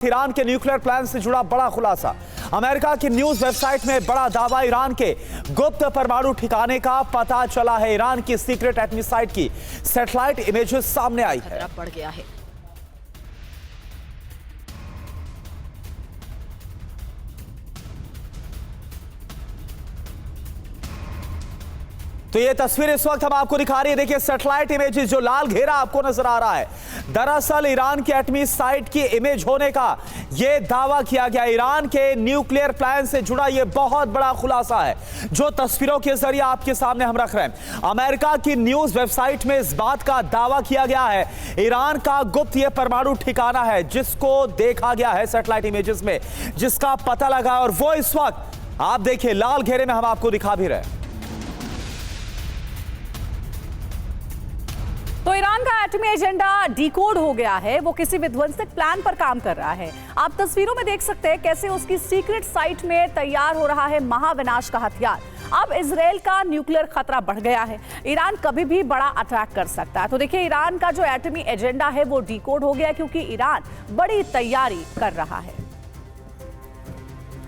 Iran के nuclear plant से जुड़ा बड़ा खुलासा। अमेरिका की न्यूज वेबसाइट में बड़ा दावा, ईरान के गुप्त परमाणु ठिकाने का पता चला है। ईरान की सीक्रेट एटमी साइट की सैटेलाइट इमेजेस सामने आई है। बढ़ गया है। तो ये तस्वीर इस वक्त हम आपको दिखा रही है। देखिए सैटेलाइट इमेजेस, जो लाल घेरा आपको नजर आ रहा है, दरअसल ईरान की एटमी साइट की इमेज होने का ये दावा किया गया। ईरान के न्यूक्लियर प्लान से जुड़ा ये बहुत बड़ा खुलासा है जो तस्वीरों के जरिए आपके सामने हम रख रहे हैं। अमेरिका की न्यूज वेबसाइट में इस बात का दावा किया गया है, ईरान का गुप्त ये परमाणु ठिकाना है जिसको देखा गया है सैटेलाइट इमेजेस में, जिसका पता लगा। और वो इस वक्त आप देखिए लाल घेरे में हम आपको दिखा भी रहे हैं। तो ईरान का एटमी एजेंडा डिकोड हो गया है। वो किसी विध्वंसक प्लान पर काम कर रहा है। आप तस्वीरों में देख सकते हैं कैसे उसकी सीक्रेट साइट में तैयार हो रहा है महाविनाश का हथियार। अब इजराइल का न्यूक्लियर खतरा बढ़ गया है। ईरान कभी भी बड़ा अटैक कर सकता है। तो देखिए ईरान का जो एटमी एजेंडा है वो डिकोड हो गया क्योंकि ईरान बड़ी तैयारी कर रहा है।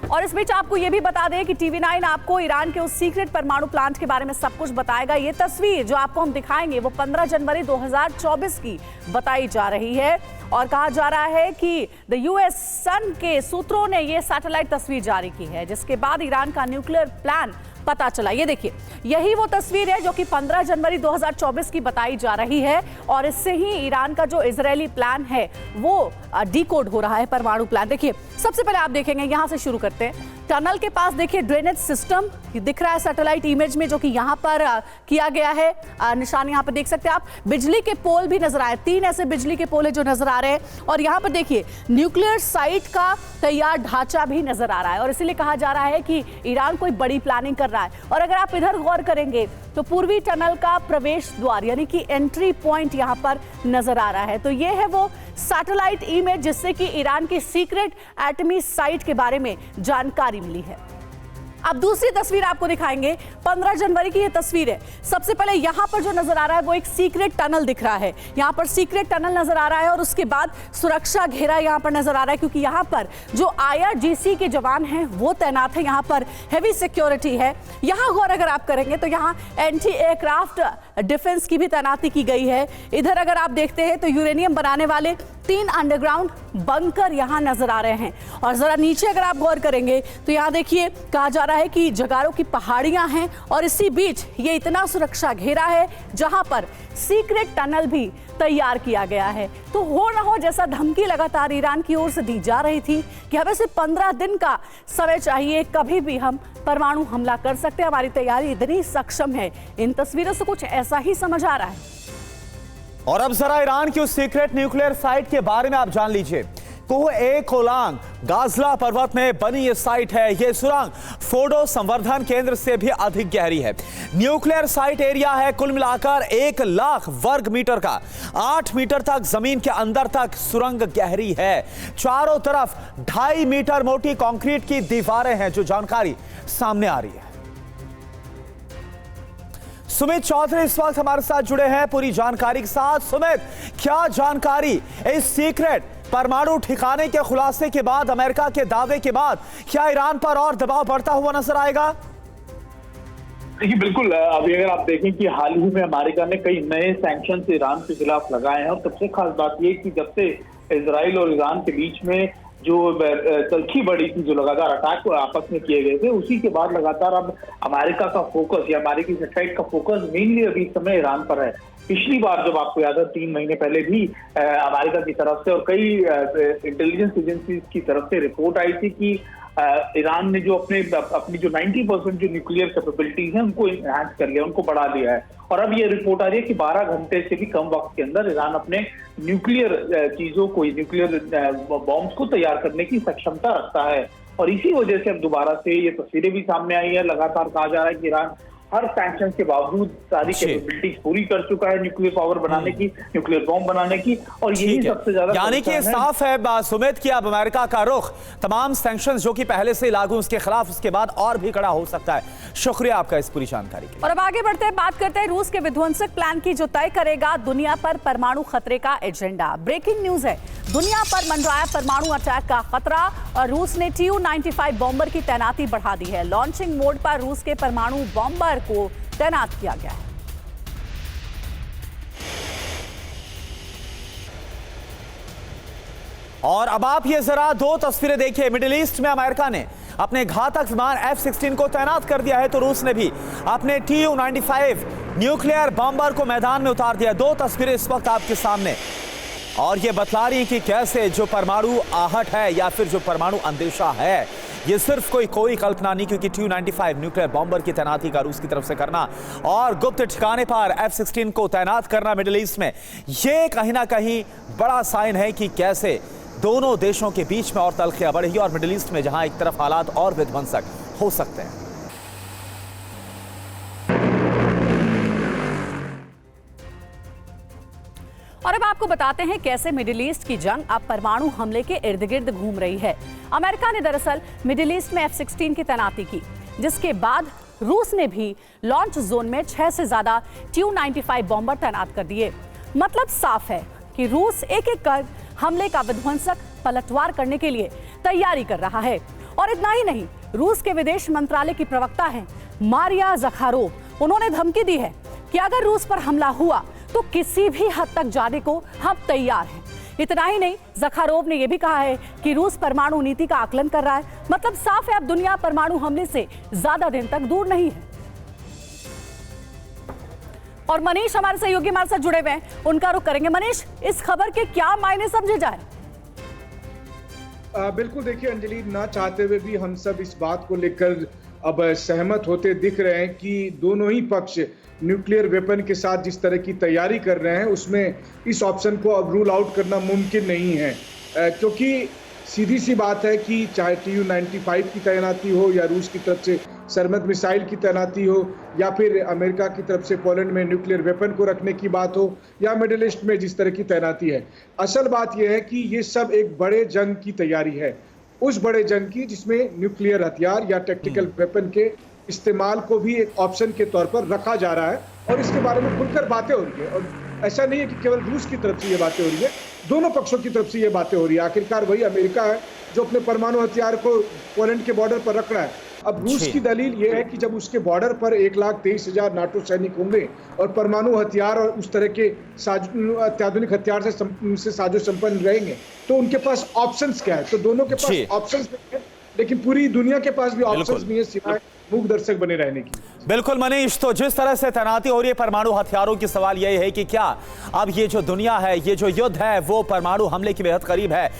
और इस बीच आपको यह भी बता दें कि TV9 आपको ईरान के उस सीक्रेट परमाणु प्लांट के बारे में सब कुछ बताएगा। ये तस्वीर जो आपको हम दिखाएंगे वो 15 जनवरी 2024 की बताई जा रही है। और कहा जा रहा है कि US सन के सूत्रों ने ये सैटेलाइट तस्वीर जारी की है जिसके बाद ईरान का न्यूक्लियर प्लान पता चला। ये देखिए यही वो तस्वीर है जो कि 15 जनवरी 2024 की बताई जा रही है। और इससे ही ईरान का जो इजरायली प्लान है वो डिकोड हो रहा है, परमाणु प्लान। देखिए सबसे पहले आप देखेंगे, यहां से शुरू करते हैं। टनल के पास देखिए ड्रेनेज सिस्टम दिख रहा है सैटेलाइट इमेज में, जो कि यहाँ पर किया गया है। निशान यहाँ पर देख सकते हैं आप। बिजली के पोल भी नजर आए, 3 ऐसे बिजली के पोल है जो नजर आ रहे हैं। और यहाँ पर देखिए न्यूक्लियर साइट का तैयार ढांचा भी नजर आ रहा है। और इसीलिए कहा जा रहा है कि ईरान कोई बड़ी प्लानिंग कर रहा है। और अगर आप इधर गौर करेंगे तो पूर्वी टनल का प्रवेश द्वार यानी कि एंट्री पॉइंट यहाँ पर नजर आ रहा है। तो ये है वो सैटेलाइट इमेज जिससे कि ईरान की सीक्रेट एटमी साइट के बारे में जानकारी मिली है। अब दूसरी तस्वीर आपको दिखाएंगे, 15 जनवरी की ये तस्वीर है। सबसे पहले यहाँ पर जो नजर आ रहा है वो एक सीक्रेट टनल दिख रहा है। यहाँ पर सीक्रेट टनल नजर आ रहा है और उसके बाद सुरक्षा घेरा यहाँ पर नजर आ रहा है क्योंकि यहाँ पर जो IRGC के जवान हैं वो तैनात है। यहाँ पर हैवी सिक्योरिटी है। यहाँ गौर अगर आप करेंगे तो यहाँ एंटी एयरक्राफ्ट डिफेंस की भी तैनाती की गई है। इधर अगर आप देखते हैं तो यूरेनियम बनाने वाले 3 अंडरग्राउंड बंकर यहाँ नजर आ रहे हैं। और जरा नीचे अगर आप गौर करेंगे तो यहाँ देखिए कहा जा रहा है कि जगारों की पहाड़ियां हैं और इसी बीच ये इतना सुरक्षा घेरा है जहां पर सीक्रेट टनल भी तैयार किया गया है। तो हो ना हो जैसा धमकी लगातार ईरान की ओर से दी जा रही थी कि हमें सिर्फ 15 दिन का समय चाहिए, कभी भी हम परमाणु हमला कर सकते हैं, हमारी तैयारी इतनी सक्षम है। इन तस्वीरों से कुछ ऐसा ही समझ आ रहा है। और अब जरा ईरान की उस सीक्रेट न्यूक्लियर साइट के बारे में आप जान लीजिए। कोह-ए-कोलांग गाजला पर्वत में बनी ये साइट है। ये सुरंग फोडो संवर्धन केंद्र से भी अधिक गहरी है। न्यूक्लियर साइट एरिया है कुल मिलाकर 1 लाख वर्ग मीटर का। 8 मीटर तक जमीन के अंदर तक सुरंग गहरी है। चारों तरफ 2.5 मीटर मोटी कंक्रीट की दीवारें हैं, जो जानकारी सामने आ रही है। सुमित चौधरी इस वक्त हमारे साथ जुड़े हैं पूरी जानकारी के साथ। सुमित, क्या जानकारी इस सीक्रेट परमाणु ठिकाने के खुलासे के बाद, अमेरिका के दावे के बाद, क्या ईरान पर और दबाव बढ़ता हुआ नजर आएगा? देखिए बिल्कुल, अभी अगर आप देखें कि हाल ही में अमेरिका ने कई नए सैंक्शंस ईरान के खिलाफ लगाए हैं। और सबसे खास बात यह कि जब से इजराइल और ईरान के बीच में जो तल्खी बढ़ी थी, जो लगातार अटैक आपस में किए गए थे, उसी के बाद लगातार अब अमेरिका का फोकस या अमेरिकी सैटेलाइट का फोकस मेनली अभी इस समय ईरान पर है। पिछली बार जब आपको याद है 3 महीने पहले भी अमेरिका की तरफ से और कई इंटेलिजेंस एजेंसीज की तरफ से रिपोर्ट आई थी कि ईरान ने जो अपनी जो 90% जो न्यूक्लियर कैपेबिलिटीज हैं उनको इनहांस कर लिया, उनको बढ़ा दिया है। और अब ये रिपोर्ट आ रही है कि 12 घंटे से भी कम वक्त के अंदर ईरान अपने न्यूक्लियर चीजों को, न्यूक्लियर बॉम्ब्स को तैयार करने की सक्षमता रखता है। और इसी वजह से अब दोबारा से ये तस्वीरें भी सामने आई है। लगातार कहा जा रहा है कि ईरान हर सैंक्शन के बावजूद सारी जी। कैपेबिलिटीज पूरी कर चुका है न्यूक्लियर पावर बनाने की, न्यूक्लियर बॉम्ब बनाने की, और यही ठीक है। सबसे ज्यादा यानी कि concern है। साफ है सुमित कि अब अमेरिका का रुख तमाम सैंक्शंस जो कि पहले से लागू उसके खिलाफ उसके बाद और भी कड़ा हो सकता है। शुक्रिया आपका इस पूरी जानकारी के लिए। और अब आगे बढ़ते हैं, बात करते हैं रूस के विध्वंसक प्लान की जो तय करेगा दुनिया पर परमाणु खतरे का एजेंडा। ब्रेकिंग न्यूज है, दुनिया पर मंडराया परमाणु अटैक का खतरा और रूस ने Tu-95 बॉम्बर की तैनाती बढ़ा दी है। लॉन्चिंग मोड पर रूस के परमाणु बॉम्बर को तैनात किया गया है। और अब आप ये जरा दो तस्वीरें देखिए। मिडिल ईस्ट में अमेरिका ने अपने घातक विमान F-16 को तैनात कर दिया है, तो रूस ने भी अपने Tu-95 न्यूक्लियर बॉम्बर को मैदान में उतार दिया। दो तस्वीरें इस वक्त आपके सामने, और ये बतला रही कि कैसे जो परमाणु आहट है या फिर जो परमाणु अंदेशा है, ये सिर्फ कोई कल्पना नहीं, क्योंकि Tu-95 न्यूक्लियर बॉम्बर की तैनाती का रूस की तरफ से करना और गुप्त ठिकाने पर F-16 को तैनात करना मिडिल ईस्ट में, ये कहीं ना कहीं बड़ा साइन है कि कैसे दोनों देशों के बीच में और तलखियां बढ़ेगी, और मिडिल ईस्ट में जहां एक तरफ हालात और विध्वंसक हो सकते हैं। और अब आपको बताते हैं कैसे मिडिल ईस्ट की जंग अब परमाणु हमले के इर्द गिर्द घूम रही है। अमेरिका ने दरअसल मिडिल ईस्ट में F-16 की तैनाती की, जिसके बाद रूस ने भी लॉन्च जोन में 6 से ज्यादा Tu-95 बॉम्बर तैनात कर दिए। मतलब साफ है कि रूस एक एक कर हमले का विध्वंसक पलटवार करने के लिए तैयारी कर रहा है। और इतना ही नहीं, रूस के विदेश मंत्रालय की प्रवक्ता हैं मारिया ज़खारोव, उन्होंने धमकी दी है कि अगर रूस पर हमला हुआ तो किसी भी हद तक जाने को हम तैयार हैं। इतना ही नहीं, ज़खारोव ने यह भी कहा है कि रूस परमाणु नीति का आकलन कर रहा है। मतलब साफ है, अब दुनिया परमाणु हमले से ज्यादा दिन तक दूर नहीं है। और मनीष हमारे सहयोगी हमारे साथ जुड़े हुए हैं, उनका रुख करेंगे। मनीष, इस खबर के क्या मायने समझे जाए? बिल्कुल, देखिए अंजलि, ना चाहते हुए भी हम सब इस बात को लेकर अब सहमत होते दिख रहे हैं कि दोनों ही पक्ष न्यूक्लियर वेपन के साथ जिस तरह की तैयारी कर रहे हैं, उसमें इस ऑप्शन को अब रूल आउट करना मुमकिन नहीं है, क्योंकि सीधी सी बात है कि चाहे Tu-95 की तैनाती हो या रूस की तरफ से सरमद मिसाइल की तैनाती हो या फिर अमेरिका की तरफ से पोलैंड में न्यूक्लियर वेपन को रखने की बात हो या मिडिल ईस्ट में जिस तरह की तैनाती है, असल बात यह है कि ये सब एक बड़े जंग की तैयारी है, उस बड़े जंग की जिसमें न्यूक्लियर हथियार या टैक्टिकल वेपन के इस्तेमाल को भी एक ऑप्शन के तौर पर रखा जा रहा है। और इसके बारे में खुलकर बातें हो रही है, और ऐसा नहीं है कि केवल रूस की तरफ से ये बातें हो रही है, दोनों पक्षों की तरफ से ये बातें हो रही है। आखिरकार वही अमेरिका है जो अपने परमाणु हथियार को पोलैंड के बॉर्डर पर रख रहा है। अब रूस की दलील ये है कि जब उसके बॉर्डर पर 1,23,000 नाटो सैनिक होंगे और परमाणु हथियार और उस तरह के अत्याधुनिक हथियार से साजो संपन्न रहेंगे, तो उनके पास ऑप्शंस क्या है? तो दोनों के पास ऑप्शंस नहीं है, लेकिन पूरी दुनिया के पास भी ऑप्शंस नहीं है सिवाय मूक दर्शक बने रहने की। बिल्कुल मनीष, तो जिस तरह से तैनाती हो रही है परमाणु हथियारों की, सवाल यही है कि क्या अब ये जो दुनिया है, ये जो युद्ध है, वो परमाणु हमले की बेहद करीब है,